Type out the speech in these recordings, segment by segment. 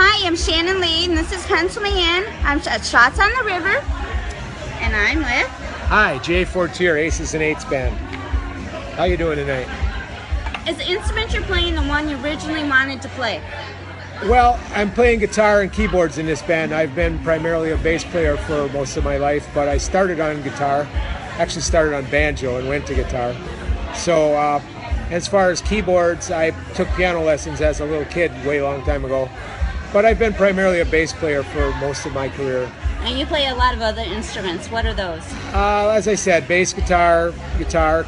Hi, I'm Shannon Lee, and this is Pencil Me In. I'm at Shots on the River, and I'm with... Hi, Jay Fortier, Aces and Eights Band. How you doing tonight? Is the instrument you're playing the one you originally wanted to play? Well, I'm playing guitar and keyboards in this band. I've been primarily a bass player for most of my life, but I started on guitar, actually started on banjo and went to guitar. So as far as keyboards, I took piano lessons as a little kid way long time ago. But I've been primarily a bass player for most of my career. And you play a lot of other instruments. What are those? As I said, bass guitar,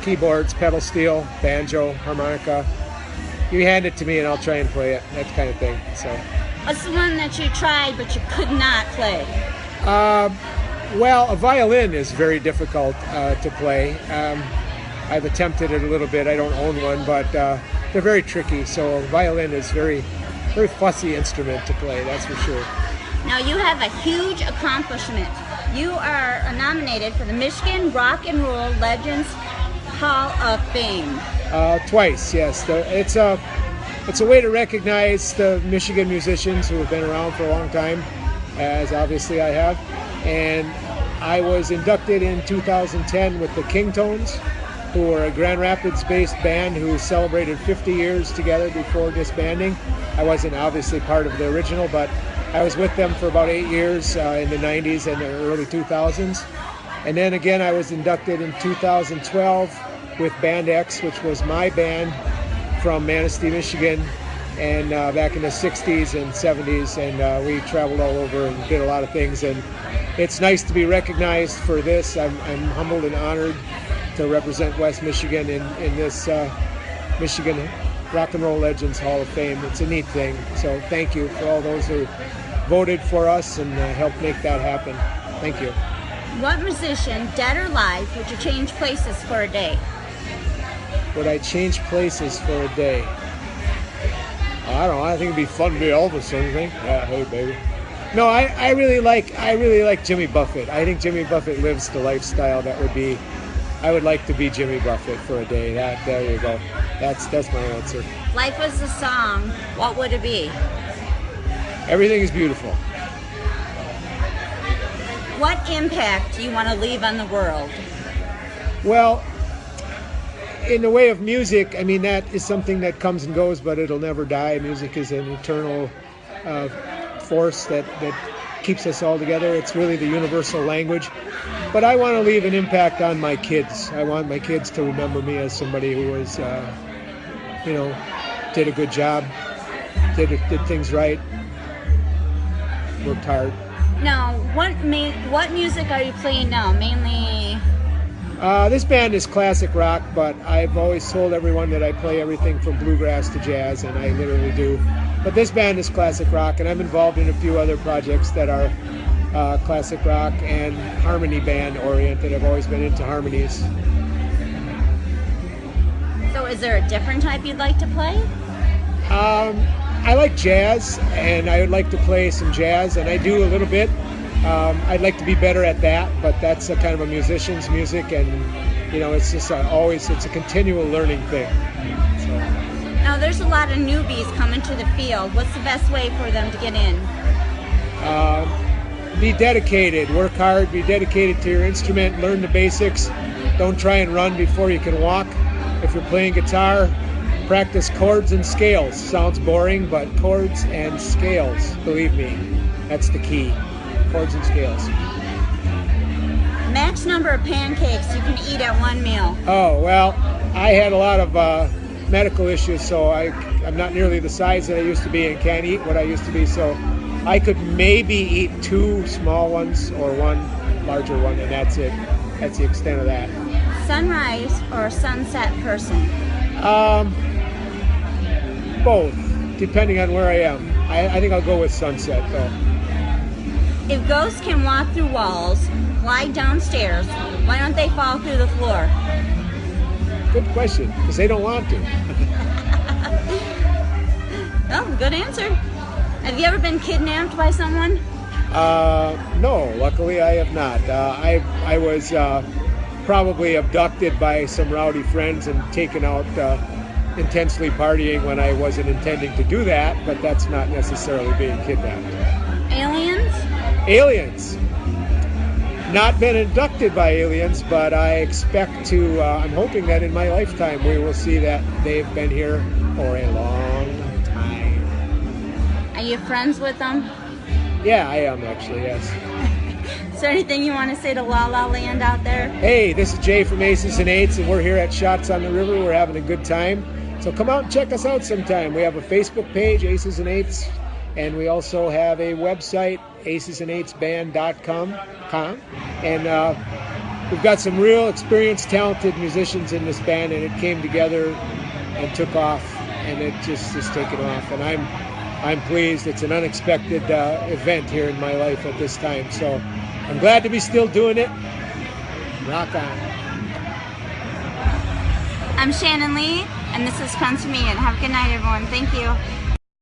keyboards, pedal steel, banjo, harmonica. You hand it to me and I'll try and play it, that kind of thing. So, what's the one that you tried but you could not play? Well, a violin is very difficult to play. I've attempted it a little bit. I don't own one, but they're very tricky. So a violin is very fussy instrument to play, that's for sure. Now you have a huge accomplishment. You are nominated for the Michigan Rock and Roll Legends Hall of Fame. Twice, yes. It's a way to recognize the Michigan musicians who have been around for a long time, as obviously I have. And I was inducted in 2010 with the Kingtones, who were a Grand Rapids-based band who celebrated 50 years together before disbanding. I wasn't obviously part of the original, but I was with them for about 8 years in the 90s and the early 2000s. And then again, I was inducted in 2012 with Band X, which was my band from Manistee, Michigan, and back in the 60s and 70s, and we traveled all over and did a lot of things. And it's nice to be recognized for this. I'm humbled and honored to represent West Michigan in this Michigan Rock and Roll Legends Hall of Fame. It's a neat thing. So thank you for all those who voted for us and helped make that happen. Thank you. What musician, dead or alive, would you change places for a day? Would I change places for a day? I don't know. I think it'd be fun to be Elvis or anything. Yeah, hey baby. No, I really like Jimmy Buffett. I think Jimmy Buffett lives the lifestyle that would be. I would like to be Jimmy Buffett for a day. There you go. That's my answer. Life was a song. What would it be? Everything is beautiful. What impact do you want to leave on the world? Well, in the way of music, I mean, that is something that comes and goes, but it'll never die. Music is an eternal force that keeps us all together. It's really the universal language. But I want to leave an impact on my kids. I want my kids to remember me as somebody who was, did a good job, did things right, worked hard. Now, what music are you playing now? Mainly? This band is classic rock, but I've always told everyone that I play everything from bluegrass to jazz, and I literally do. But this band is classic rock, and I'm involved in a few other projects that are classic rock and harmony band oriented. I've always been into harmonies. So is there a different type you'd like to play? I like jazz, and I would like to play some jazz, and I do a little bit. I'd like to be better at that, but that's a kind of a musician's music, and it's just it's a continual learning thing. So. Now there's a lot of newbies coming to the field. What's the best way for them to get in? Be dedicated, work hard, be dedicated to your instrument, learn the basics. Don't try and run before you can walk. If you're playing guitar, practice chords and scales. Sounds boring, but chords and scales, believe me, that's the key. Chords and scales. Max number of pancakes you can eat at one meal. Oh, well, I had a lot of medical issues, so I'm not nearly the size that I used to be and can't eat what I used to be, so I could maybe eat 2 small ones or 1 larger one, and that's it. That's the extent of that. Sunrise or sunset person? Both, depending on where I am. I think I'll go with sunset, though. If ghosts can walk through walls, glide downstairs, why don't they fall through the floor? Good question, because they don't want to. Well, good answer. Have you ever been kidnapped by someone? No, luckily I have not. I was probably abducted by some rowdy friends and taken out intensely partying when I wasn't intending to do that, but that's not necessarily being kidnapped. Aliens? Aliens. Not been abducted by aliens, but I expect to, I'm hoping that in my lifetime we will see that they've been here for a long time. Are you friends with them? Yeah, I am actually, yes. Is there anything you want to say to La La Land out there? Hey, this is Jay from Aces and Eights, and we're here at Shots on the River. We're having a good time. So come out and check us out sometime. We have a Facebook page, Aces and Eights, and we also have a website, acesandEightsBand.com. And we've got some real experienced, talented musicians in this band, and it came together and took off, and it just is taking off. And I'm pleased. It's an unexpected event here in my life at this time. So I'm glad to be still doing it. Rock on. I'm Shannon Lee, and this is Come to Me, and have a good night, everyone. Thank you.